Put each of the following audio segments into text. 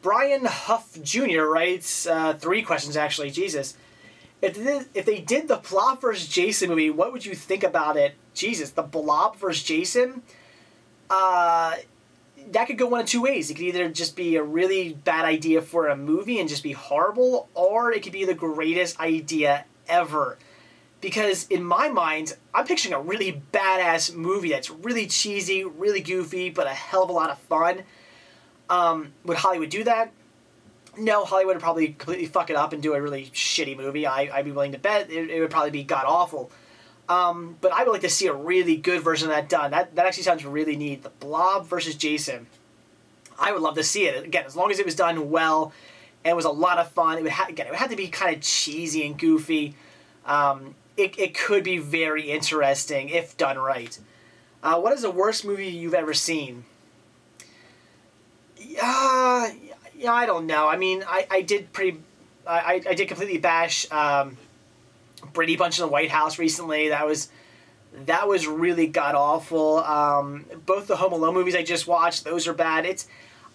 Brian Huff Jr. writes, 3 questions actually, Jesus. If they did the Blob vs. Jason movie, what would you think about it? Jesus, the Blob vs. Jason? That could go one of 2 ways. It could either just be a really bad idea for a movie and just be horrible, or it could be the greatest idea ever. Because in my mind, I'm picturing a really badass movie that's really cheesy, really goofy, but a hell of a lot of fun. Would Hollywood do that? No, Hollywood would probably completely fuck it up and do a really shitty movie. I'd be willing to bet it would probably be god-awful. But I would like to see a really good version of that done. That actually sounds really neat. The Blob versus Jason. I would love to see it. Again, as long as it was done well and was a lot of fun. It would have to be kind of cheesy and goofy. It could be very interesting if done right. What is the worst movie you've ever seen? Yeah, I don't know. I mean, I did completely bash Brady Bunch in the White House recently. That was really god awful. Both the Home Alone movies I just watched, those are bad.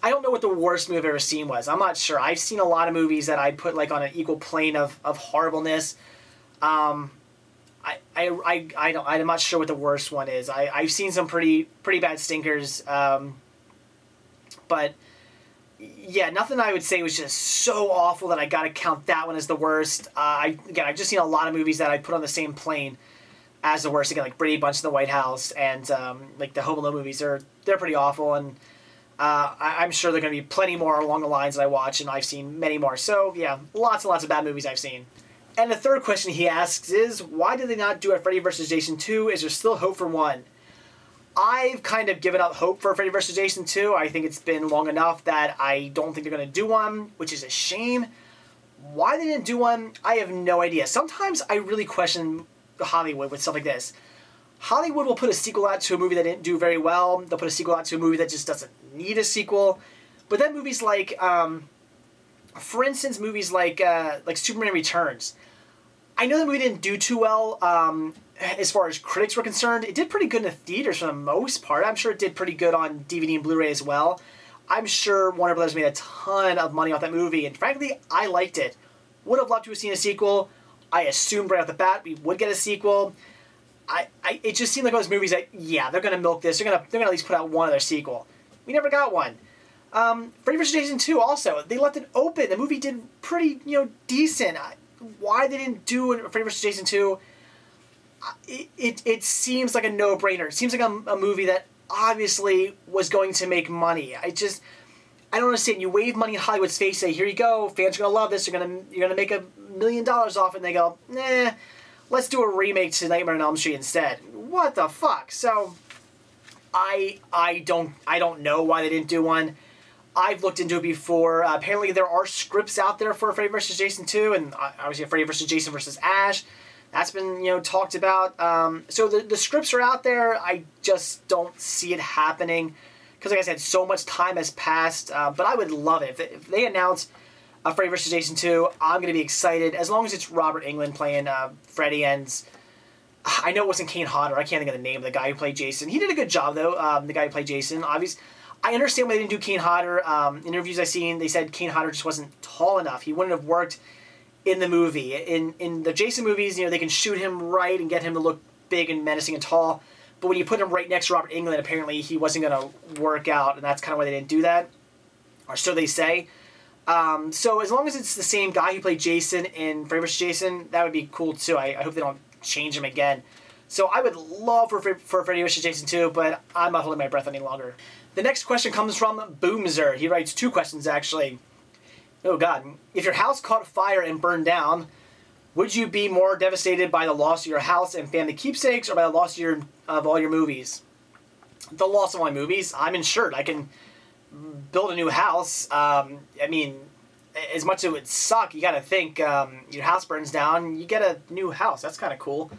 I don't know what the worst movie I've ever seen was. I'm not sure. I've seen a lot of movies that I'd put like on an equal plane of horribleness. I'm not sure what the worst one is. I've seen some pretty bad stinkers. But yeah, nothing I would say was just so awful that I gotta count that one as the worst. I've just seen a lot of movies that I put on the same plane as the worst. Again, like Brady Bunch in the White House and like the Home Alone movies. They're pretty awful, and I'm sure there are gonna be plenty more along the lines that I watch, and I've seen many more. So yeah, lots and lots of bad movies I've seen. And the third question he asks is, why did they not do a Freddy vs. Jason 2? Is there still hope for one? I've kind of given up hope for Freddy vs. Jason 2. I think it's been long enough that I don't think they're going to do one, which is a shame. Why they didn't do one, I have no idea. Sometimes I really question Hollywood with stuff like this. Hollywood will put a sequel out to a movie that didn't do very well. They'll put a sequel out to a movie that just doesn't need a sequel. But then movies like, for instance, movies like Superman Returns. I know the movie didn't do too well as far as critics were concerned. It did pretty good in the theaters for the most part. I'm sure it did pretty good on DVD and Blu-ray as well. I'm sure Warner Brothers made a ton of money off that movie, and frankly, I liked it. Would have loved to have seen a sequel. I assumed right off the bat we would get a sequel. It just seemed like one of those movies that, yeah, they're gonna milk this. They're gonna at least put out one other sequel. We never got one. Freddy vs. Jason 2 also, they left it open. The movie did pretty, decent. Why they didn't do a Freddy vs. Jason 2, it seems like a no-brainer. It seems like a movie that obviously was going to make money. I don't understand. You wave money in Hollywood's face, say, here you go, fans are going to love this, you're gonna make $1 million off it, and they go, nah, let's do a remake to Nightmare on Elm Street instead. What the fuck? So, I don't know why they didn't do one. I've looked into it before. Apparently there are scripts out there for Freddy vs. Jason 2, and obviously Freddy vs. Jason vs. Ash. That's been, talked about. So the scripts are out there. I just don't see it happening. Because like I said, so much time has passed. But I would love it. If they announce a Freddy vs. Jason 2, I'm going to be excited. As long as it's Robert Englund playing Freddy, and I know it wasn't Kane Hodder. I can't think of the name of the guy who played Jason. He did a good job, though, the guy who played Jason. Obviously, I understand why they didn't do Kane Hodder. Interviews I've seen, they said Kane Hodder just wasn't tall enough. He wouldn't have worked in the movie. In the Jason movies, they can shoot him right and get him to look big and menacing and tall. But when you put him right next to Robert Englund, apparently he wasn't going to work out, and that's kind of why they didn't do that. Or so they say. So as long as it's the same guy who played Jason in Freddy vs. Jason, that would be cool too. I hope they don't change him again. So I would love for Freddy vs. Jason 2, but I'm not holding my breath any longer. The next question comes from Boomzer. He writes 2 questions, actually. Oh, God. If your house caught fire and burned down, would you be more devastated by the loss of your house and family keepsakes or by the loss of all your movies? The loss of my movies. I'm insured. I can build a new house. I mean, as much as it would suck, you got to think your house burns down, you get a new house. That's kind of cool.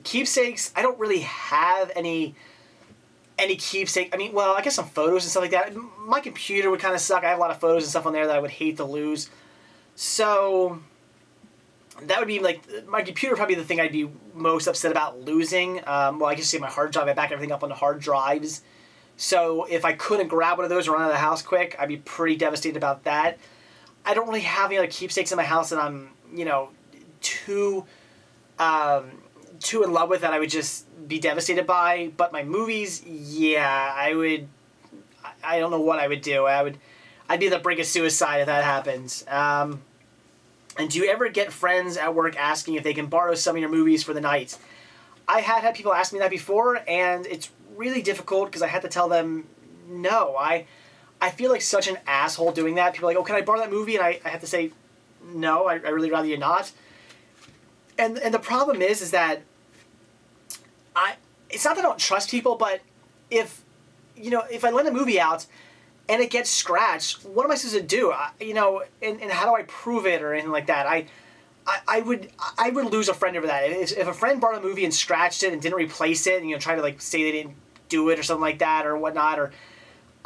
Keepsakes, I don't really have any keepsake. I mean, well, I guess some photos and stuff like that. My computer would kind of suck. I have a lot of photos and stuff on there that I would hate to lose. So that would be like, my computer would probably be the thing I'd be most upset about losing. Well, I can say my hard drive. I back everything up on the hard drives. So if I couldn't grab one of those or run out of the house quick, I'd be pretty devastated about that. I don't really have any other keepsakes in my house that I'm, you know, too in love with that I would just be devastated by. But my movies, yeah, I don't know what I would do. I'd be at the brink of suicide if that happens. And do you ever get friends at work asking if they can borrow some of your movies for the night? I had people ask me that before, and it's really difficult because I had to tell them no. I feel like such an asshole doing that. People are like, oh, can I borrow that movie? And I have to say, no, I really rather you not. And the problem is that it's not that I don't trust people, but if I lend a movie out and it gets scratched, what am I supposed to do? And how do I prove it or anything like that? I would lose a friend over that. If a friend borrowed a movie and scratched it and didn't replace it, and try to like say they didn't do it or something like that or whatnot, or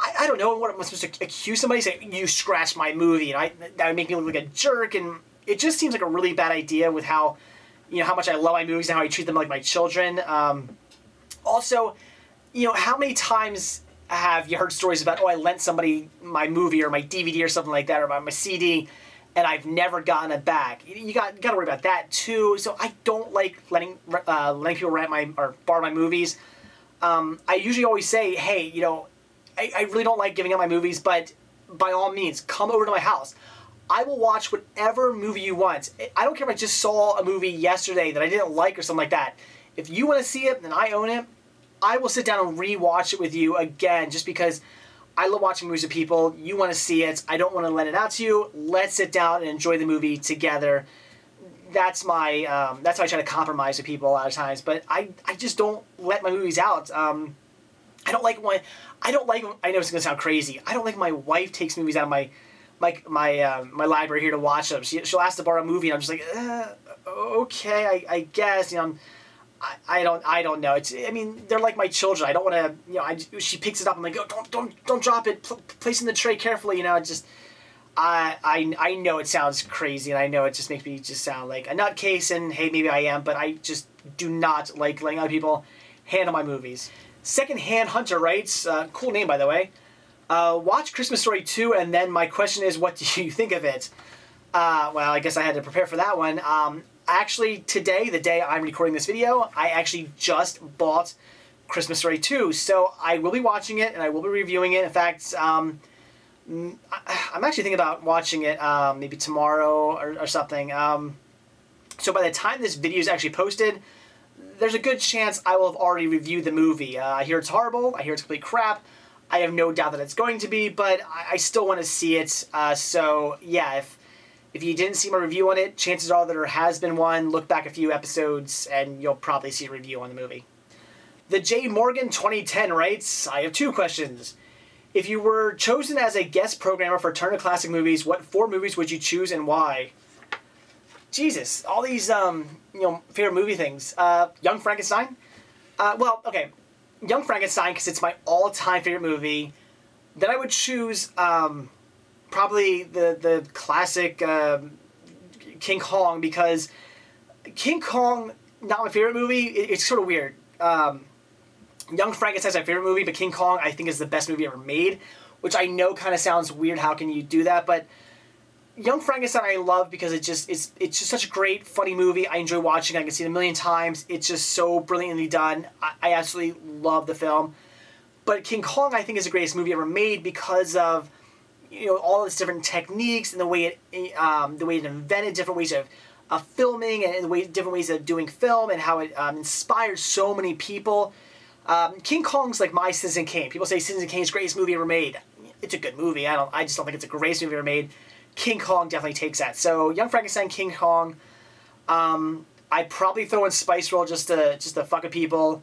I don't know what I'm supposed to accuse somebody, say you scratched my movie, and that would make me look like a jerk, and it just seems like a really bad idea with how much I love my movies and how I treat them like my children. Also, how many times have you heard stories about, I lent somebody my movie or my DVD or something like that, or my CD, and I've never gotten it back. You got to worry about that too. So I don't like letting people rent or borrow my movies. I usually always say, hey, I really don't like giving up my movies, but by all means, come over to my house. I will watch whatever movie you want. I don't care if I just saw a movie yesterday that I didn't like or something like that. If you want to see it and I own it, I will sit down and re-watch it with you again, just because I love watching movies with people. You want to see it. I don't want to lend it out to you. Let's sit down and enjoy the movie together. That's how I try to compromise with people a lot of times. But I just don't let my movies out. I know it's gonna sound crazy. I don't like my wife takes movies out of my library here to watch them. She'll ask to borrow a movie, and I'm just like, okay, I guess. I don't know. They're like my children. I don't want to. She picks it up. I'm like, oh, don't drop it. Place it in the tray carefully. I know it sounds crazy, and I know it just makes me just sound like a nutcase. And hey, maybe I am, but I just do not like letting other people handle my movies. Secondhand Hunter writes, cool name by the way. Watch Christmas Story 2, and then my question is, what do you think of it? Well, I guess I had to prepare for that one. Actually, today, the day I'm recording this video, I actually just bought Christmas Story 2, so I will be watching it, and I will be reviewing it. In fact, I'm actually thinking about watching it maybe tomorrow or something. So by the time this video is actually posted, there's a good chance I will have already reviewed the movie. I hear it's horrible, I hear it's complete crap. I have no doubt that it's going to be, but I still want to see it. So yeah, if you didn't see my review on it, chances are that there has been one. Look back a few episodes and you'll probably see a review on the movie. The J. Morgan 2010 writes, I have 2 questions. If you were chosen as a guest programmer for Turner Classic Movies, what 4 movies would you choose and why? Jesus, all these favorite movie things. Young Frankenstein? Well, okay. Young Frankenstein, because it's my all-time favorite movie. Then I would choose probably the classic King Kong, because King Kong, not my favorite movie. It's sort of weird. Young Frankenstein's my favorite movie, but King Kong I think is the best movie ever made, which I know kind of sounds weird. How can you do that? But Young Frankenstein I love because it's just such a great, funny movie. I enjoy watching it. I can see it a million times. It's just so brilliantly done. I absolutely love the film. But King Kong I think is the greatest movie ever made because of all its different techniques and the way it invented different ways of filming and different ways of doing film, and how it inspired so many people. King Kong's like my Citizen Kane. People say Citizen Kane's the greatest movie ever made. It's a good movie. I just don't think it's the greatest movie ever made. King Kong definitely takes that. So Young Frankenstein, King Kong. I'd probably throw in Spice World just to fuck with people.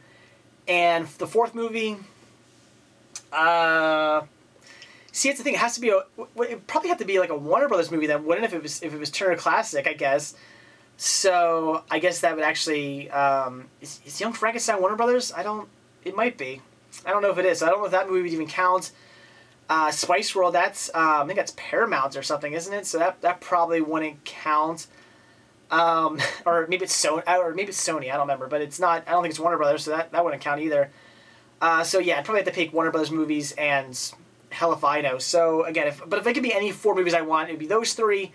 And the 4th movie, see, it's the thing. It has to be it probably have to be like a Warner Brothers movie then, wouldn't it? If it was Turner Classic, I guess. So I guess that would actually is Young Frankenstein Warner Brothers? It might be. I don't know if it is. I don't know if that movie would even count. Spice World, that's I think that's Paramount or something, isn't it? So that probably wouldn't count. Or maybe it's Sony. I don't remember, but it's not. I don't think it's Warner Brothers, so that wouldn't count either. So yeah, I'd probably have to pick Warner Brothers movies, and hell if I know. So again, if it could be any 4 movies I want, it would be those 3.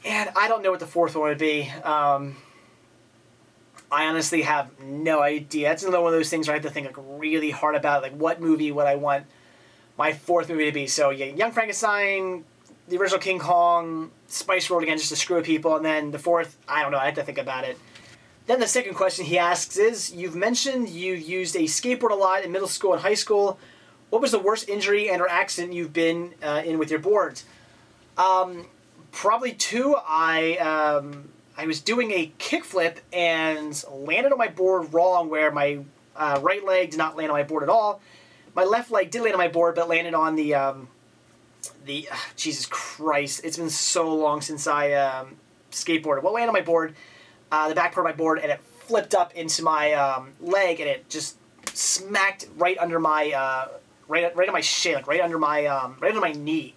And I don't know what the 4th one would be. I honestly have no idea. It's another one of those things where I have to think like really hard about it. Like, what movie would I want my 4th movie to be? So yeah, Young Frankenstein, the original King Kong, Spice World again, just to screw with people, and then the 4th, I don't know. I have to think about it. Then the second question he asks is: you've mentioned you used a skateboard a lot in middle school and high school. What was the worst injury and/or accident you've been in with your boards? Probably 2. I was doing a kickflip and landed on my board wrong, where my right leg did not land on my board at all. My left leg did land on my board, but landed on Jesus Christ, it's been so long since I skateboarded. Well, landed on my board, the back part of my board, and it flipped up into my leg, and it just smacked right under my right on my shin, like right under my knee.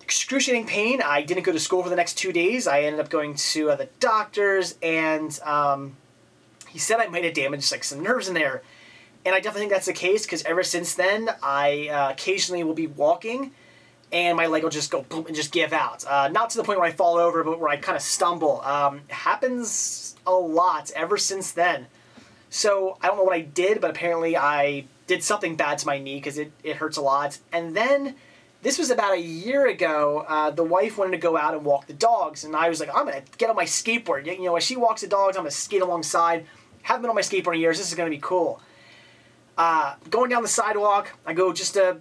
Excruciating pain. I didn't go to school for the next 2 days. I ended up going to the doctors, and he said I might have damaged like some nerves in there. And I definitely think that's the case, because ever since then, I occasionally will be walking, and my leg will just go boom and just give out. Not to the point where I fall over, but where I kind of stumble. Happens a lot ever since then. So I don't know what I did, but apparently I did something bad to my knee, because it hurts a lot. And then this was about a year ago. The wife wanted to go out and walk the dogs, and I was like, I'm going to get on my skateboard. You know, as she walks the dogs, I'm going to skate alongside. Haven't been on my skateboard in years. This is going to be cool. Going down the sidewalk, I go just to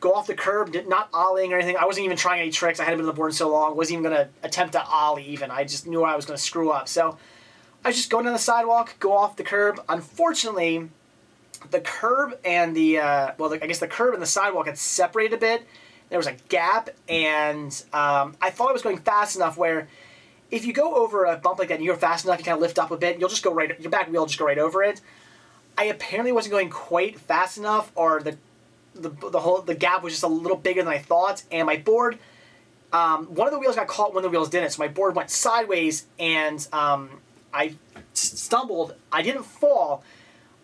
go off the curb, not ollieing or anything. I wasn't even trying any tricks. I hadn't been on the board in so long. Wasn't even going to attempt to ollie even. I just knew I was going to screw up. So I was just going down the sidewalk, go off the curb. Unfortunately, the curb and I guess the curb and the sidewalk had separated a bit. There was a gap, and I thought I was going fast enough where if you go over a bump like that and you go fast enough, you kind of lift up a bit, you'll just go right, your back wheel will just go right over it. I apparently wasn't going quite fast enough, or the gap was just a little bigger than I thought, and my board, one of the wheels got caught, one of the wheels didn't, so my board went sideways, and I stumbled. I didn't fall.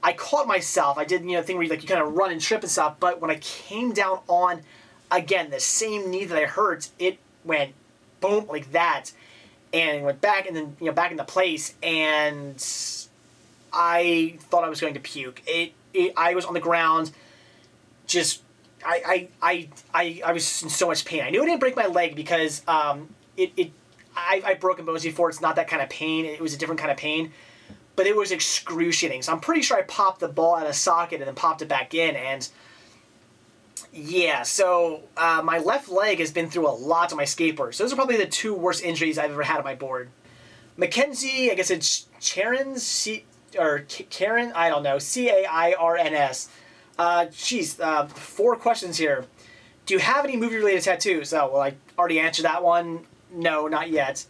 I caught myself. I did, the thing where you kind of run and trip and stuff, but when I came down on, again, the same knee that I hurt, it went boom, like that, and went back, and then, back into place, and I thought I was going to puke. I was on the ground, just, I was in so much pain. I knew it didn't break my leg because, I've broken bones before. It's not that kind of pain. It was a different kind of pain. But it was excruciating. So I'm pretty sure I popped the ball out of socket and then popped it back in. And yeah, so my left leg has been through a lot on my skateboard. So those are probably the 2 worst injuries I've ever had on my board. Mackenzie, I guess it's Karen, I don't know, C-A-I-R-N-S. 4 questions here. Do you have any movie-related tattoos? Oh, well, I already answered that one. No, not yet.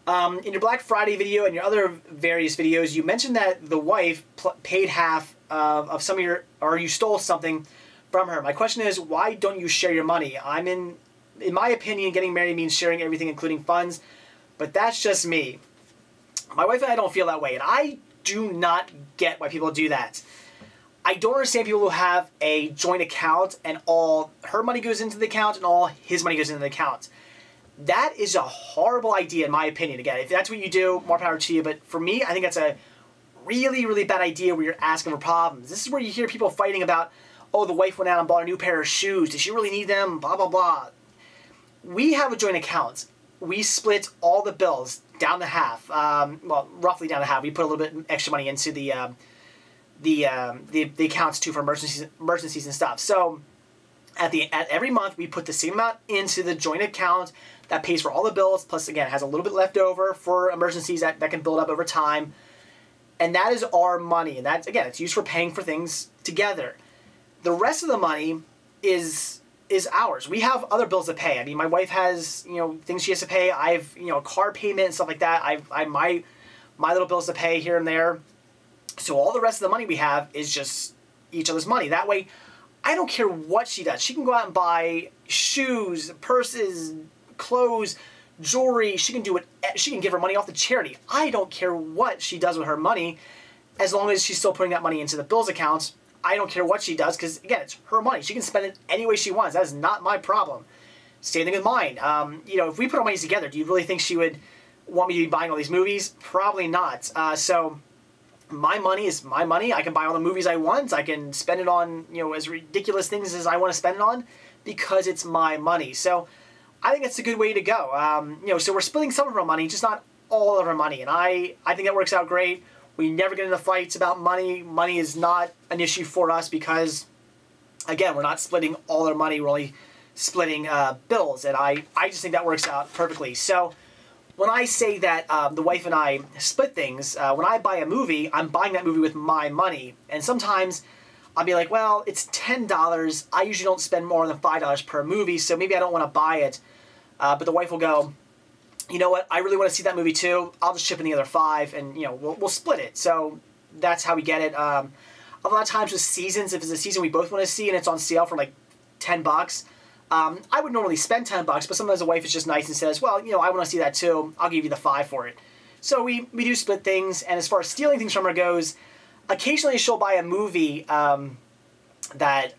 In your Black Friday video and your other various videos, you mentioned that the wife paid half of some of your, or you stole something from her. My question is, why don't you share your money? In my opinion, getting married means sharing everything, including funds, but that's just me. My wife and I don't feel that way, and I do not get why people do that. I don't understand people who have a joint account and all her money goes into the account and all his money goes into the account. That is a horrible idea, in my opinion. Again, if that's what you do, more power to you. But for me, I think that's a really, really bad idea where you're asking for problems. This is where you hear people fighting about, oh, the wife went out and bought a new pair of shoes. Does she really need them? Blah, blah, blah. We have a joint account. We split all the bills down to half. Well, roughly down to half. We put a little bit extra money into the accounts, too, for emergencies and stuff. So at every month, we put the same amount into the joint account that pays for all the bills, plus, again, has a little bit left over for emergencies that can build up over time. And that is our money. And that's, again, it's used for paying for things together. The rest of the money is ours. We have other bills to pay. I mean, my wife has, things she has to pay. I have, a car payment and stuff like that. I my little bills to pay here and there. So all the rest of the money we have is just each other's money. That way, I don't care what she does. She can go out and buy shoes, purses, clothes, jewelry. She can do it. She can give her money off to charity. I don't care what she does with her money. as long as she's still putting that money into the bills account, I don't care what she does because, again, it's her money. She can spend it any way she wants. That is not my problem. Same thing with mine. You know, if we put our monies together, do you really think she would want me to be buying all these movies? Probably not. So my money is my money. I can buy all the movies I want. I can spend it on, you know, as ridiculous things as I want to spend it on because it's my money. So I think that's a good way to go. You know, so we're splitting some of our money, just not all of our money. And I think that works out great. We never get into fights about money. Money is not an issue for us because, again, we're not splitting all our money. We're only splitting bills. And I just think that works out perfectly. So when I say that the wife and I split things, when I buy a movie, I'm buying that movie with my money. And sometimes I'll be like, well, it's $10. I usually don't spend more than $5 per movie, so maybe I don't want to buy it. But the wife will go, you know what, I really want to see that movie too. I'll just chip in the other $5 and, you know, we'll split it. So that's how we get it. A lot of times with seasons, if it's a season we both want to see and it's on sale for like $10, I would normally spend $10, but sometimes the wife is just nice and says, well, you know, I want to see that too. I'll give you the $5 for it. So we do split things. And as far as stealing things from her goes, occasionally she'll buy a movie that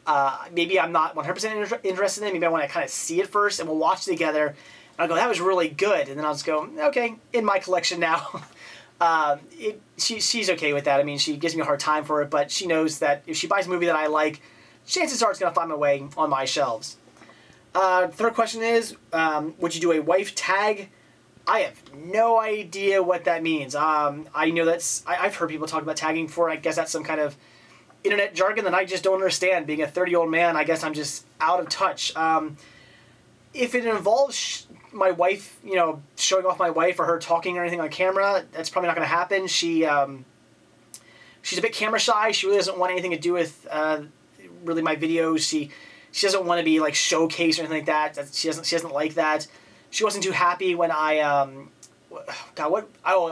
maybe I'm not 100% interested in. Maybe I want to kind of see it first, and we'll watch it together. And I'll go, that was really good. And then I'll just go, okay, in my collection now. She's okay with that. I mean, she gives me a hard time for it, but she knows that if she buys a movie that I like, chances are it's going to find my way on my shelves. Third question is, would you do a wife tag? I have no idea what that means. I know I've heard people talk about tagging before. I guess that's some kind of internet jargon that I just don't understand. Being a 30-year-old man, I guess I'm just out of touch. If it involves my wife, you know, showing off my wife or her talking or anything on camera, that's probably not going to happen. She's a bit camera shy. She really doesn't want anything to do with really my videos. She doesn't want to be like showcased or anything like that. She doesn't like that. She wasn't too happy when I when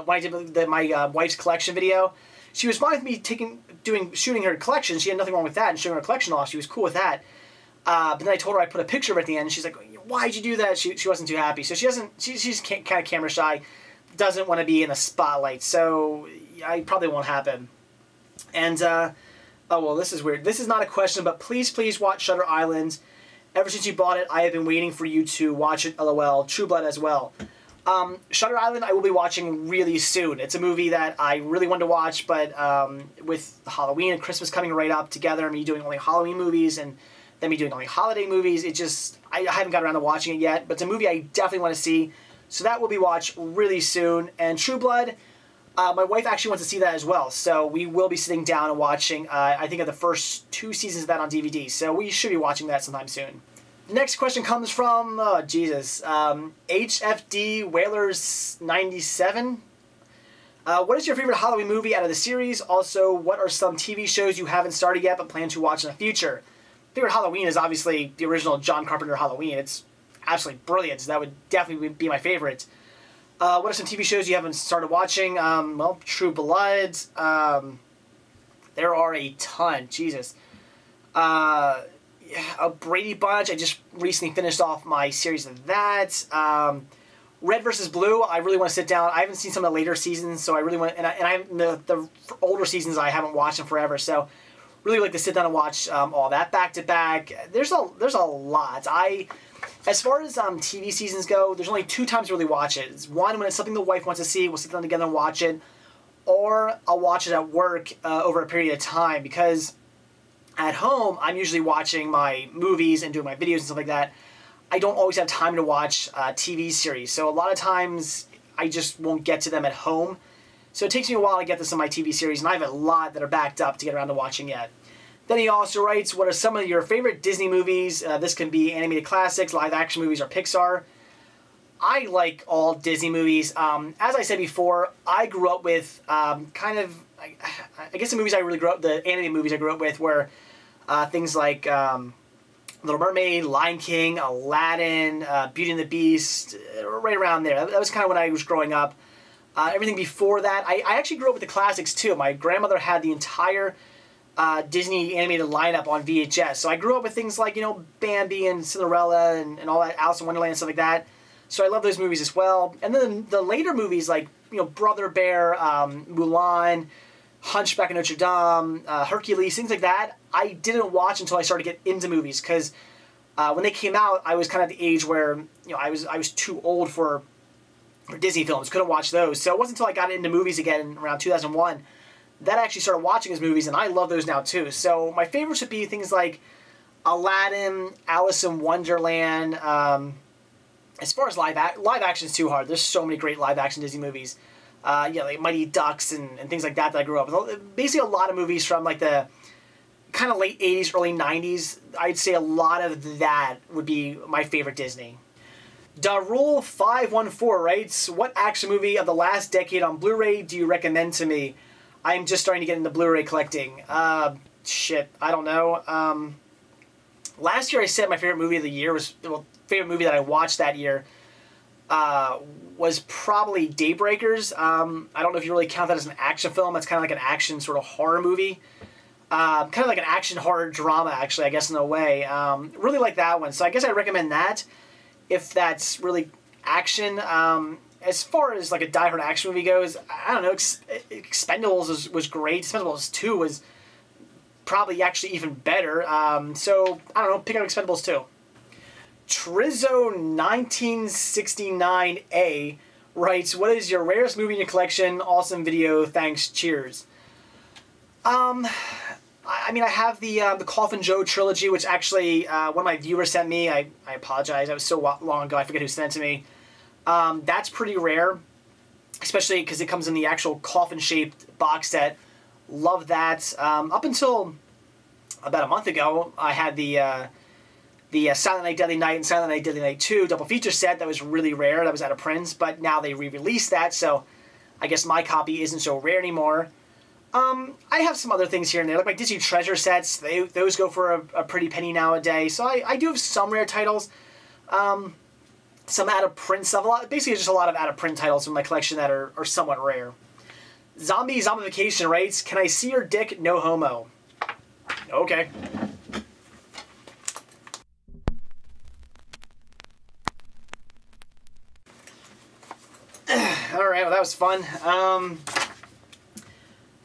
I did my wife's collection video. She was fine with me shooting her collection. She had nothing wrong with that, and showing her collection off. She was cool with that. But then I told her I put a picture of it at the end. And she's like, "Why'd you do that?" She wasn't too happy. So she's kind of camera shy, doesn't want to be in the spotlight. So I probably won't happen. And oh well, this is weird. This is not a question, but please watch Shutter Island. Ever since you bought it, I have been waiting for you to watch it. LOL. True Blood as well. Shutter Island I will be watching really soon. It's a movie that I really wanted to watch, but with Halloween and Christmas coming right up together, and me doing only Halloween movies and then me doing only holiday movies, I haven't got around to watching it yet, but it's a movie I definitely want to see. So that will be watched really soon. And True Blood, my wife actually wants to see that as well, so we will be sitting down and watching, I think, of the first 2 seasons of that on DVD, so we should be watching that sometime soon. The next question comes from, HFD Whalers 97. What is your favorite Halloween movie out of the series? Also, what are some TV shows you haven't started yet but plan to watch in the future? Favorite Halloween is obviously the original John Carpenter Halloween. It's absolutely brilliant, so that would definitely be my favorite. What are some TV shows you haven't started watching? Well, True Blood. There are a ton. Jesus. A Brady Bunch. I just recently finished off my series of that. Red vs. Blue. I really want to sit down. I haven't seen some of the later seasons, so I really want. The older seasons I haven't watched in forever. So really like to sit down and watch all that back to back. There's a lot. As far as TV seasons go, there's only 2 times to really watch it. It's one, when it's something the wife wants to see, we'll sit down together and watch it, or I'll watch it at work over a period of time, because at home, I'm usually watching my movies and doing my videos and stuff like that. I don't always have time to watch TV series, so a lot of times I just won't get to them at home. So it takes me a while to get to some of my TV series, and I have a lot that are backed up to get around to watching yet. Then he also writes, what are some of your favorite Disney movies? This can be animated classics, live-action movies, or Pixar. I like all Disney movies. As I said before, I grew up with I guess the movies I really grew up, the animated movies I grew up with were things like Little Mermaid, Lion King, Aladdin, Beauty and the Beast, right around there. That was kind of when I was growing up. Everything before that, I actually grew up with the classics too. My grandmother had the entire Disney animated lineup on VHS. So I grew up with things like, Bambi and Cinderella and all that, Alice in Wonderland and stuff like that. So I love those movies as well. And then the later movies like, Brother Bear, Mulan, Hunchback of Notre Dame, Hercules, things like that, I didn't watch until I started to get into movies, because when they came out, I was kind of at the age where, you know, I was too old for Disney films, couldn't watch those. So it wasn't until I got into movies again around 2001 that I actually started watching his movies, and I love those now too. So my favorites would be things like Aladdin, Alice in Wonderland. As far as live action is too hard. There's so many great live action Disney movies. Yeah, like Mighty Ducks and things like that I grew up with. Basically a lot of movies from like the kind of late 80s, early 90s. I'd say a lot of that would be my favorite Disney. Darul 514 writes, what action movie of the last decade on Blu-ray do you recommend to me? I'm just starting to get into Blu-ray collecting. Shit, I don't know. Last year I said my favorite movie of the year was, well, favorite movie that I watched that year was probably Daybreakers. I don't know if you really count that as an action film. It's kind of like an action sort of horror movie. Kind of like an action horror drama, actually, I guess, in a way. Really like that one. So I guess I'd recommend that if that's really action. As far as like a die-hard action movie goes, I don't know, Expendables was great. Expendables 2 was probably actually even better. So, I don't know, pick up Expendables 2. Trizzo1969A writes, what is your rarest movie in your collection? Awesome video, thanks, cheers. I mean, I have the Coffin Joe trilogy, which actually one of my viewers sent me. I apologize, that was so long ago, I forget who sent it to me. That's pretty rare, especially because it comes in the actual coffin-shaped box set. Love that. Up until about a month ago, I had the Silent Night, Deadly Night and Silent Night, Deadly Night 2 double feature set that was really rare. That was out of print, but now they re-released that, so I guess my copy isn't so rare anymore. I have some other things here and there, like my Disney Treasure sets. Those go for a pretty penny nowadays. So I do have some rare titles, some out-of-print stuff. Basically, just a lot of out-of-print titles in my collection that are somewhat rare. Zombification writes, can I see your dick? No homo. Okay. Alright, well that was fun.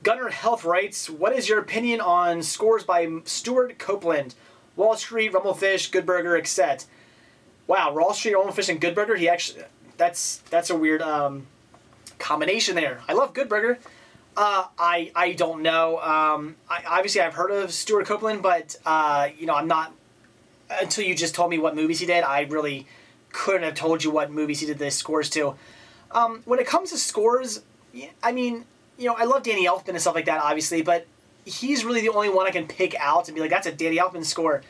Gunner Health writes, what is your opinion on scores by Stuart Copeland? Wall Street, Rumblefish, Good Burger, etc. Wow, Wall Street, Rumblefish, and Good Burger? He actually, that's a weird combination there. I love Good Burger. I don't know. Obviously I've heard of Stuart Copeland, but you know, I'm not, until you just told me what movies he did, I really couldn't have told you what movies he did the scores to. When it comes to scores, I mean, you know, I love Danny Elfman and stuff like that, obviously, but he's really the only one I can pick out and be like, that's a Danny Elfman score.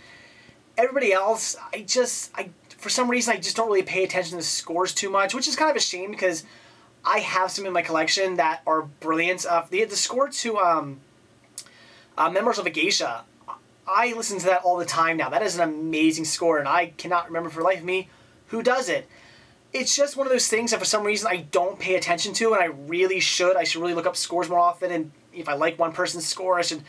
Everybody else, for some reason, I just don't really pay attention to the scores too much, which is kind of a shame because I have some in my collection that are brilliant. The score to Memoirs of a Geisha, I listen to that all the time now. That is an amazing score, and I cannot remember for the life of me who does it. It's just one of those things that for some reason I don't pay attention to, and I really should. I should really look up scores more often, and if I like one person's score, I should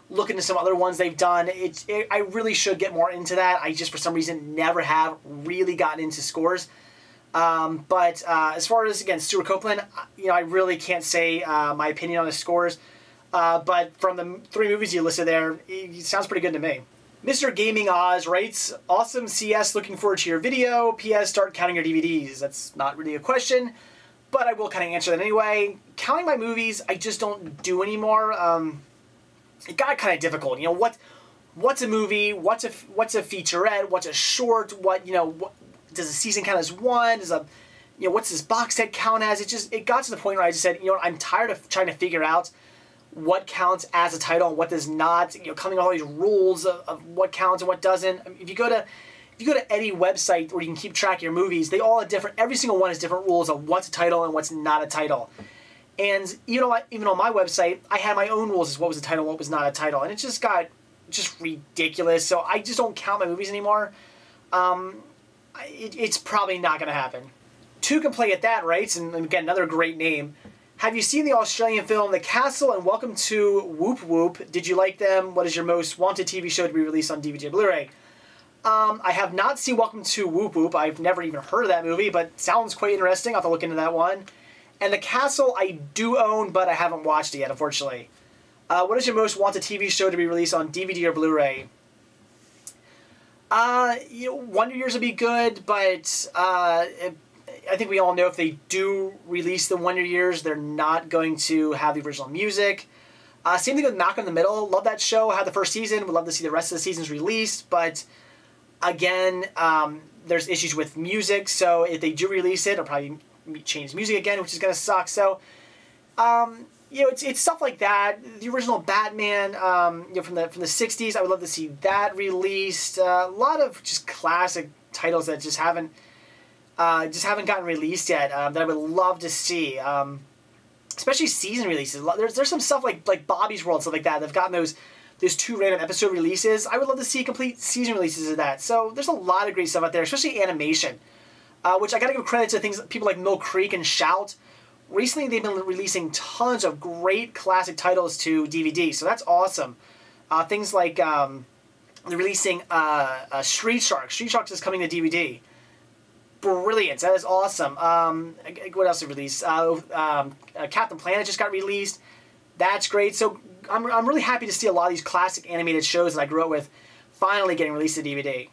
look into some other ones they've done. I really should get more into that. I just, for some reason, never have really gotten into scores. But as far as, again, Stuart Copeland, you know, I really can't say my opinion on the scores. But from the 3 movies you listed there, it sounds pretty good to me. Mr. Gaming Oz writes, awesome CS, looking forward to your video. PS, start counting your DVDs. That's not really a question, but I will kind of answer that anyway. Counting my movies, I just don't do anymore. It got kind of difficult. You know, what's a movie? What's a featurette? What's a short? What, you know, does a season count as one? Does a, you know, what's this box set count as? It got to the point where I just said, you know what, I'm tired of trying to figure out what counts as a title and what does not. You know, coming up with all these rules of what counts and what doesn't. I mean, if you go to any website where you can keep track of your movies, they all have different. Every single one has different rules of what's a title and what's not a title. And you know what? Even on my website, I had my own rules as what was a title, and what was not a title, and it just got ridiculous. So I just don't count my movies anymore. It's probably not going to happen. Two Can Play at That writes, and again, another great name. Have you seen the Australian film The Castle and Welcome to Whoop Whoop? Did you like them? What is your most wanted TV show to be released on DVD Blu-ray? I have not seen Welcome to Whoop Whoop. I've never even heard of that movie, but sounds quite interesting. I'll have to look into that one. And The Castle I do own, but I haven't watched it yet, unfortunately. What is your most wanted TV show to be released on DVD or Blu-ray? Wonder Years would be good, but I think we all know if they do release the Wonder Years, they're not going to have the original music. Same thing with Malcolm in the Middle. Love that show. Had the first season. Would love to see the rest of the seasons released, but again, there's issues with music. So if they do release it, it'll probably change music again, which is gonna suck. So, it's stuff like that. The original Batman, from the '60s, I would love to see that released. A lot of just classic titles that just haven't gotten released yet. That I would love to see. Especially season releases. There's some stuff like Bobby's World, stuff like that. They've gotten those 2 random episode releases. I would love to see complete season releases of that. So there's a lot of great stuff out there, especially animation. Which I gotta give credit to things people like Mill Creek and Shout. Recently, they've been releasing tons of great classic titles to DVD, so that's awesome. Things like they're releasing Street Sharks. Street Sharks is coming to DVD. Brilliant. That is awesome. What else did release? Captain Planet just got released. That's great. So I'm really happy to see a lot of these classic animated shows that I grew up with finally getting released to DVD.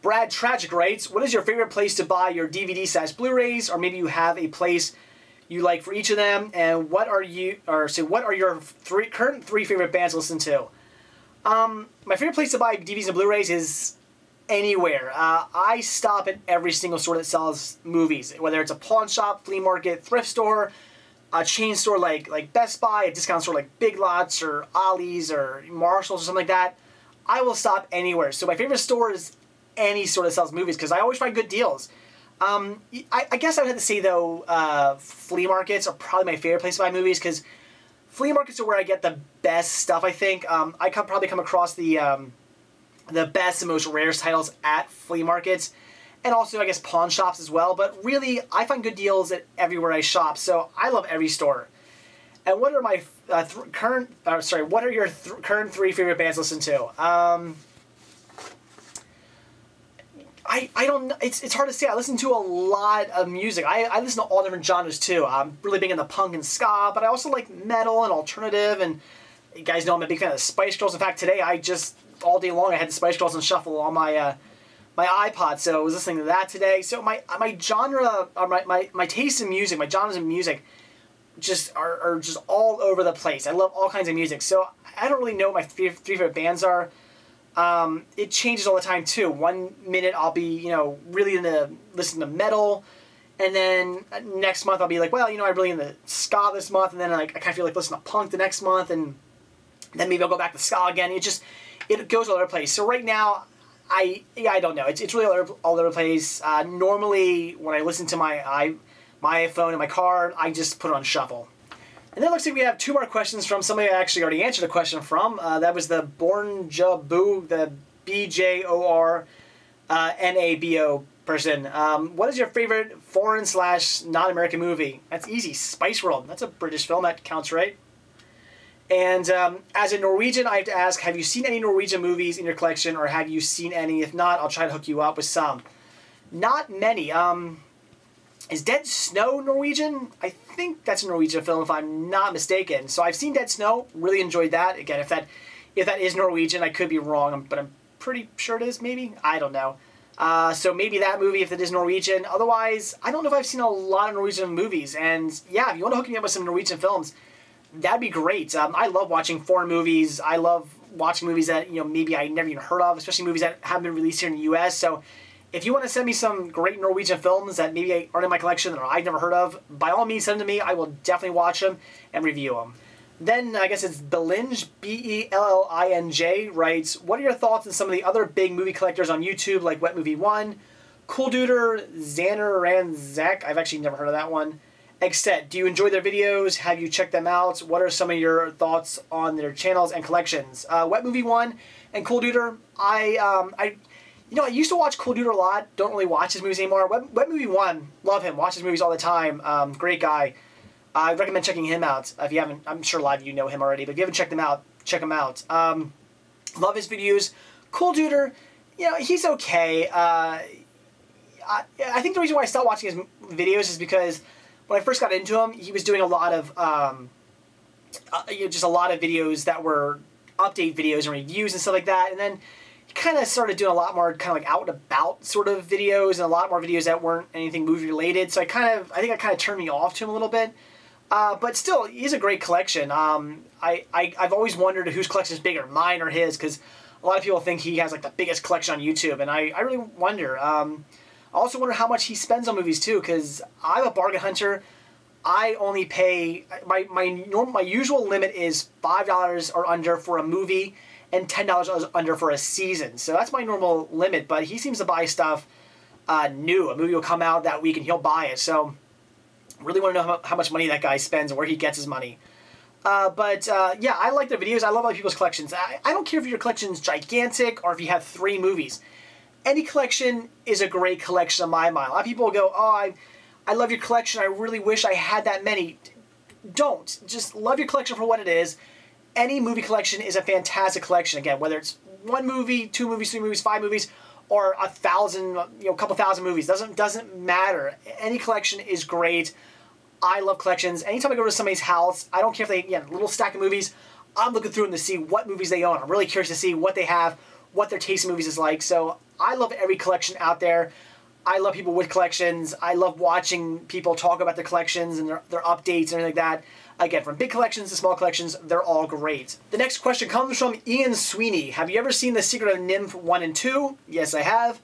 Brad Tragic writes, what is your favorite place to buy your DVD/Blu-rays, or maybe you have a place you like for each of them, and what are your current 3 favorite bands to listen to? My favorite place to buy DVDs and Blu-rays is anywhere. I stop at every single store that sells movies, whether it's a pawn shop, flea market, thrift store, a chain store like Best Buy, a discount store like Big Lots or Ollie's or Marshall's or something like that. I will stop anywhere. So my favorite store is any store that sells movies because I always find good deals. I guess I would have to say, though, flea markets are probably my favorite place to buy movies because flea markets are where I get the best stuff, I think. I probably come across the best and most rarest titles at flea markets, and also, I guess, pawn shops as well. But really, I find good deals at everywhere I shop, so I love every store. And what are my current 3 favorite bands to listen to? I don't. It's hard to say. I listen to a lot of music. I listen to all different genres too. I'm really big into punk and ska, but I also like metal and alternative. And you guys know I'm a big fan of the Spice Girls. In fact, today all day long I had the Spice Girls on shuffle on my iPod, so I was listening to that today. So my genre, or my taste in music, my genres in music, just are just all over the place. I love all kinds of music. So I don't really know what my 3 favorite bands are. It changes all the time too. One minute I'll be, really into listening to metal, and then next month I'll be like, well, I'm really into ska this month, and then I kind of feel like listening to punk the next month, and then maybe I'll go back to ska again. It goes all over the place. So right now, I don't know. It's really all over the place. Normally when I listen to my iPhone in my car, I just put it on shuffle. And then it looks like we have 2 more questions from somebody I actually already answered a question from. That was the Bornjabo, the BJORNABO person. What is your favorite foreign/non-American movie? That's easy. Spice World. That's a British film. That counts, right? And as a Norwegian, I have to ask, have you seen any Norwegian movies in your collection, or have you seen any? If not, I'll try to hook you up with some. Not many. Is Dead Snow Norwegian? I think that's a Norwegian film, if I'm not mistaken. So I've seen Dead Snow, really enjoyed that. Again, if that is Norwegian, I could be wrong, but I'm pretty sure it is, maybe? I don't know. So maybe that movie, if it is Norwegian. Otherwise, I don't know if I've seen a lot of Norwegian movies. And yeah, if you want to hook me up with some Norwegian films, that'd be great. I love watching foreign movies. I love watching movies that, maybe I never even heard of, especially movies that haven't been released here in the U.S., so if you want to send me some great Norwegian films that maybe aren't in my collection or I've never heard of, by all means send them to me. I will definitely watch them and review them. Then I guess it's Bellinj, Bellinj, writes, what are your thoughts on some of the other big movie collectors on YouTube like Wet Movie 1, Cool Duder, Xander Ranzak, I've actually never heard of that one, Extet, do you enjoy their videos? Have you checked them out? What are some of your thoughts on their channels and collections? Wet Movie 1 and Cool Duder, I used to watch Cool Duder a lot. Don't really watch his movies anymore. Wet Movie 1, love him. Watch his movies all the time. Great guy. I recommend checking him out. If you haven't, I'm sure a lot of you know him already, but if you haven't checked him out, check him out. Love his videos. Cool Duder, he's okay. I think the reason why I stopped watching his videos is because when I first got into him, he was doing a lot of just a lot of videos that were update videos and reviews and stuff like that. And then he kind of started doing a lot more kind of like out and about sort of videos and a lot more videos that weren't anything movie related. So I think it kind of turned me off to him a little bit. But still, he's a great collection. I've always wondered whose collection is bigger, mine or his, because a lot of people think he has like the biggest collection on YouTube, and I really wonder. I also wonder how much he spends on movies too, because I'm a bargain hunter. I only pay my usual limit is $5 or under for a movie, and $10 under for a season. So that's my normal limit. But he seems to buy stuff new. A movie will come out that week, and he'll buy it. So really want to know how much money that guy spends and where he gets his money. Yeah, I like their videos. I love other people's collections. I don't care if your collection's gigantic or if you have 3 movies. Any collection is a great collection in my mind. A lot of people go, oh, I love your collection. I really wish I had that many. Don't. Just love your collection for what it is. Any movie collection is a fantastic collection. Again, whether it's 1 movie, 2 movies, 3 movies, 5 movies, or 1,000, a couple thousand movies. Doesn't matter. Any collection is great. I love collections. Anytime I go to somebody's house, I don't care if they, a little stack of movies, I'm looking through them to see what movies they own. I'm really curious to see what they have, what their taste in movies is like. So I love every collection out there. I love people with collections. I love watching people talk about their collections and their updates and everything like that. Again, from big collections to small collections, they're all great. The next question comes from Ian Sweeney. Have you ever seen The Secret of Nymph 1 and 2? Yes, I have.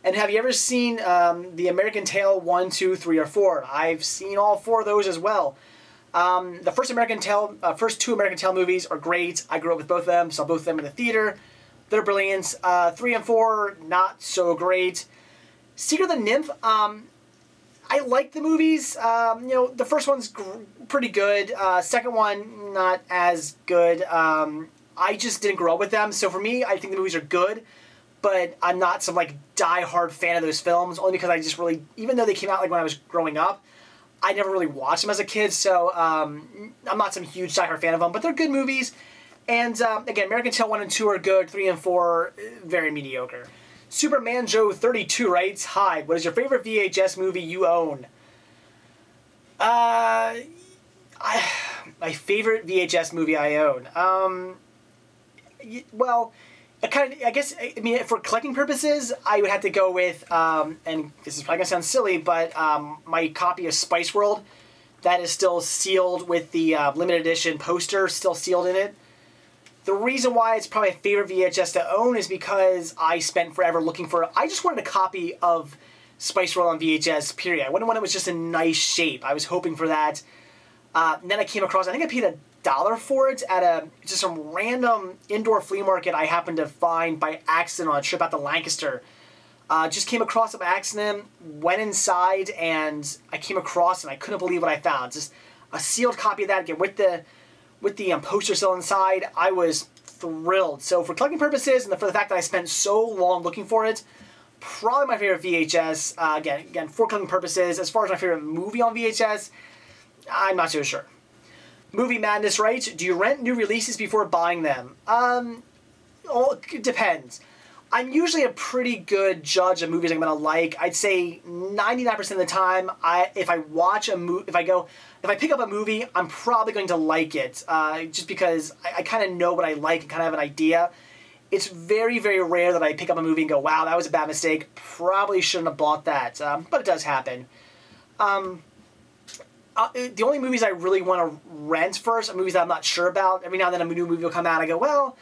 And have you ever seen The American Tail 1, 2, 3, or 4? I've seen all 4 of those as well. The first 2 American Tail movies are great. I grew up with both of them, saw both of them in the theater. They're brilliant. 3 and 4, not so great. Secret of the Nymph, I like the movies. The first one's pretty good. Second one, not as good. I just didn't grow up with them, so for me, I think the movies are good. But I'm not some like die-hard fan of those films, only because I just really, even though they came out like when I was growing up, I never really watched them as a kid, so I'm not some huge die-hard fan of them, but they're good movies. And again, American Tail 1 and 2 are good, 3 and 4, very mediocre. Superman Joe 32 writes, hi, what is your favorite VHS movie you own? My favorite VHS movie I own? Well, for collecting purposes, I would have to go with, and this is probably going to sound silly, but my copy of Spice World, that is still sealed with the limited edition poster still sealed in it. The reason why it's probably my favorite VHS to own is because I spent forever looking for, I just wanted a copy of Spice World on VHS, period. I wanted one that was just in nice shape. I was hoping for that. And then I came across, I think I paid $1 for it at just some random indoor flea market I happened to find by accident on a trip out to Lancaster. Just came across it by accident, went inside, and I came across and I couldn't believe what I found. Just a sealed copy of that, again, with the poster still inside. I was thrilled. So for collecting purposes and for the fact that I spent so long looking for it, probably my favorite VHS. Again, for collecting purposes. As far as my favorite movie on VHS, I'm not so sure. Movie Madness writes, do you rent new releases before buying them? It depends. I'm usually a pretty good judge of movies I'm going to like. I'd say 99% of the time, if I pick up a movie, I'm probably going to like it, just because I kind of know what I like and kind of have an idea. It's very, very rare that I pick up a movie and go, wow, that was a bad mistake. Probably shouldn't have bought that, but it does happen. The only movies I really want to rent first are movies that I'm not sure about. Every now and then a new movie will come out and I go, well,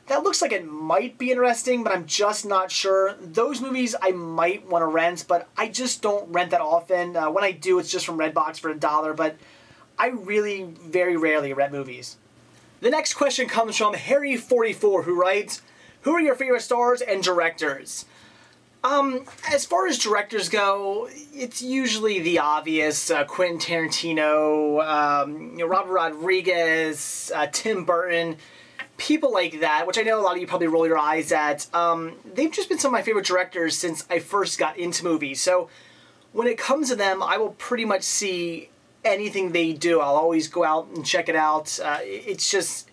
that looks like it might be interesting, but I'm just not sure. Those movies I might want to rent, but I just don't rent that often. When I do, it's just from Redbox for $1, but I really very rarely rent movies. The next question comes from Harry44, who writes, who are your favorite stars and directors? As far as directors go, it's usually the obvious, Quentin Tarantino, Robert Rodriguez, Tim Burton, people like that, which I know a lot of you probably roll your eyes at. They've just been some of my favorite directors since I first got into movies. So when it comes to them, I will pretty much see anything they do. I'll always go out and check it out. It's just,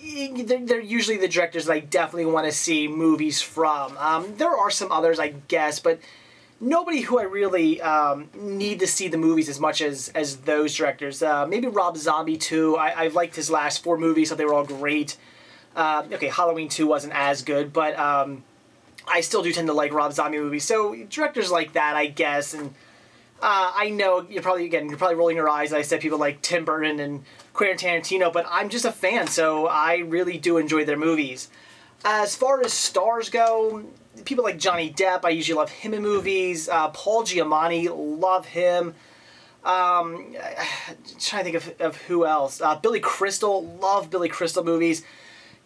they're usually the directors that I definitely want to see movies from. There are some others, I guess, but nobody who I really need to see the movies as much as those directors. Maybe Rob Zombie too. I've liked his last 4 movies. Thought they were all great. Okay, Halloween 2 wasn't as good, but I still do tend to like Rob Zombie movies. So directors like that, I guess. And I know you're probably rolling your eyes. I said people like Tim Burton and Quentin Tarantino, but I'm just a fan, so I really do enjoy their movies. As far as stars go, people like Johnny Depp, I usually love him in movies. Paul Giamatti, love him. Trying to think of who else. Billy Crystal, love Billy Crystal movies.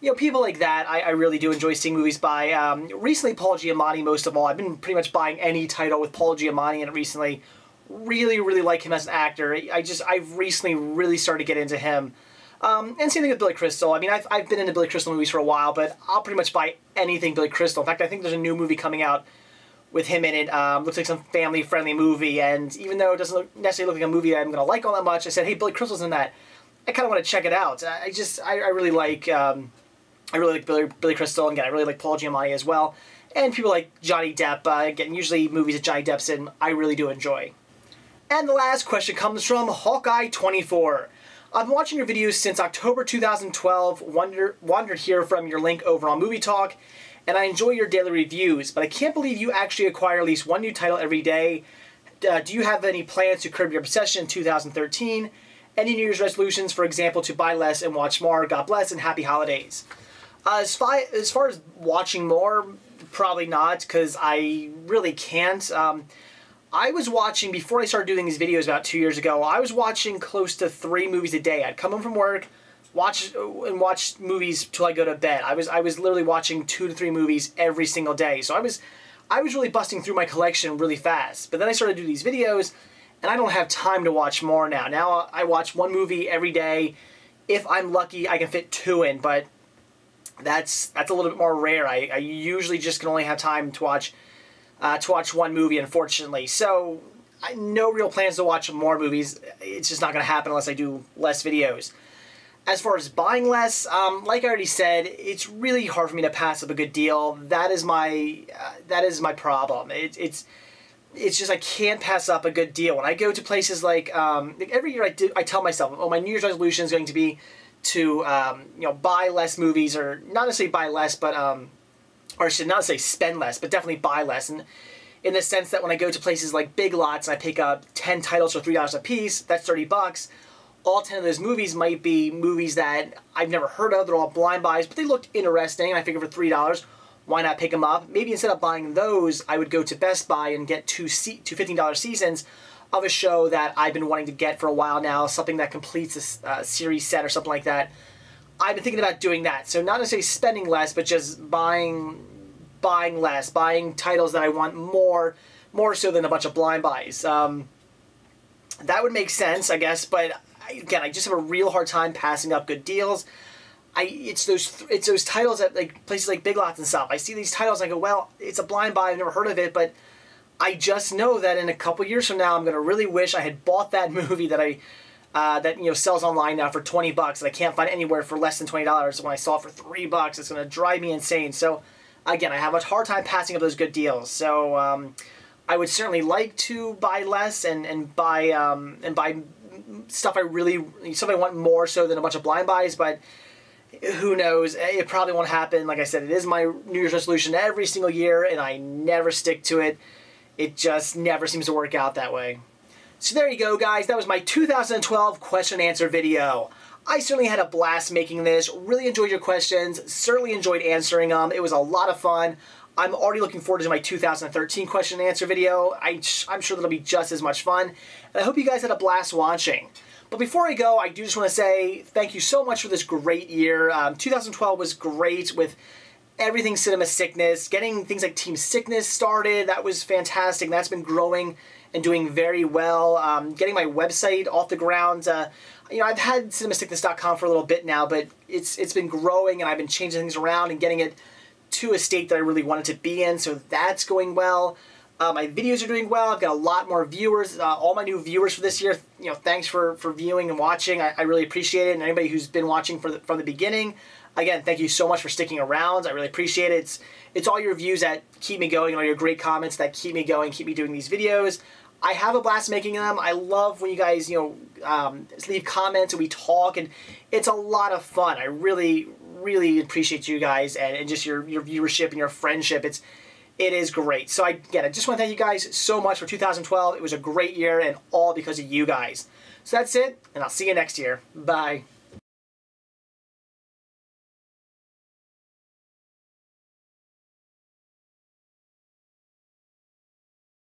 You know, people like that, I really do enjoy seeing movies by. Recently, Paul Giamatti, most of all. I've been pretty much buying any title with Paul Giamatti in it recently. Really, really like him as an actor. I've recently really started to get into him. And same thing with Billy Crystal. I mean, I've been into Billy Crystal movies for a while, but I'll pretty much buy anything Billy Crystal. In fact, I think there's a new movie coming out with him in it. Looks like some family-friendly movie, and even though it doesn't necessarily look like a movie that I'm going to like all that much, I said, hey, Billy Crystal's in that. I kind of want to check it out. I really like Billy Crystal, and again, I really like Paul Giamatti as well. And people like Johnny Depp, again, usually movies that Johnny Depp's in, I really do enjoy. And the last question comes from Hawkeye24. I've been watching your videos since October 2012, wandered here from your link over on Movie Talk, and I enjoy your daily reviews, but I can't believe you actually acquire at least one new title every day. Do you have any plans to curb your obsession in 2013? Any New Year's resolutions, for example, to buy less and watch more? God bless and happy holidays. As far as watching more, probably not, because I really can't. I was watching, before I started doing these videos about 2 years ago, I was watching close to 3 movies a day. I'd come home from work, watch movies till I go to bed. I was literally watching 2 to 3 movies every single day. So I was really busting through my collection really fast. But then I started to do these videos, and I don't have time to watch more now. Now I watch 1 movie every day. If I'm lucky, I can fit 2 in, but that's a little bit more rare. I usually just can only have time to watch 1 movie, unfortunately. So, no real plans to watch more movies. It's just not going to happen unless I do less videos. As far as buying less, like I already said, it's really hard for me to pass up a good deal. That is my problem. It's just I can't pass up a good deal. When I go to places like every year I tell myself, oh, my New Year's resolution is going to be to buy less movies, or not necessarily buy less, but or I should not say spend less, but definitely buy less. And in the sense that when I go to places like Big Lots and I pick up 10 titles for $3 a piece, that's $30. All 10 of those movies might be movies that I've never heard of. They're all blind buys, but they looked interesting. And I figure for $3, why not pick them up? Maybe instead of buying those, I would go to Best Buy and get two $15 seasons of a show that I've been wanting to get for a while now, something that completes a series set or something like that. I've been thinking about doing that. So not necessarily spending less, but just buying less, buying titles that I want more so than a bunch of blind buys. That would make sense, I guess, but again, I just have a real hard time passing up good deals. It's those titles at like places like Big Lots and stuff. I see these titles, I go, well, it's a blind buy, I've never heard of it, but I just know that in a couple years from now, I'm going to really wish I had bought that movie that that sells online now for $20 and I can't find anywhere for less than $20. When I saw it for $3, it's going to drive me insane. So again, I have a hard time passing up those good deals. So I would certainly like to buy less and buy stuff I want more so than a bunch of blind buys, but who knows? It probably won't happen. Like I said, it is my New Year's resolution every single year, and I never stick to it. It just never seems to work out that way. So there you go, guys. That was my 2012 question and answer video. I certainly had a blast making this. Really enjoyed your questions. Certainly enjoyed answering them. It was a lot of fun. I'm already looking forward to my 2013 question and answer video. I'm sure that'll be just as much fun. And I hope you guys had a blast watching. But before I go, I do just want to say thank you so much for this great year. 2012 was great with everything Cinema Sickness, getting things like Team Sickness started. That was fantastic. That's been growing and doing very well. Getting my website off the ground. I've had cinemasickness.com for a little bit now, but it's been growing, and I've been changing things around and getting it to a state that I really wanted to be in, so that's going well. My videos are doing well. I've got a lot more viewers. All my new viewers for this year, you know, thanks for viewing and watching. I really appreciate it. And anybody who's been watching from the beginning, again, thank you so much for sticking around. I really appreciate it. It's all your views that keep me going, and all your great comments that keep me going, keep me doing these videos. I have a blast making them. I love when you guys, you know, leave comments and we talk, and it's a lot of fun. I really, really appreciate you guys and just your viewership and your friendship. It is great. So again, I just want to thank you guys so much for 2012. It was a great year, and all because of you guys. So that's it, and I'll see you next year. Bye.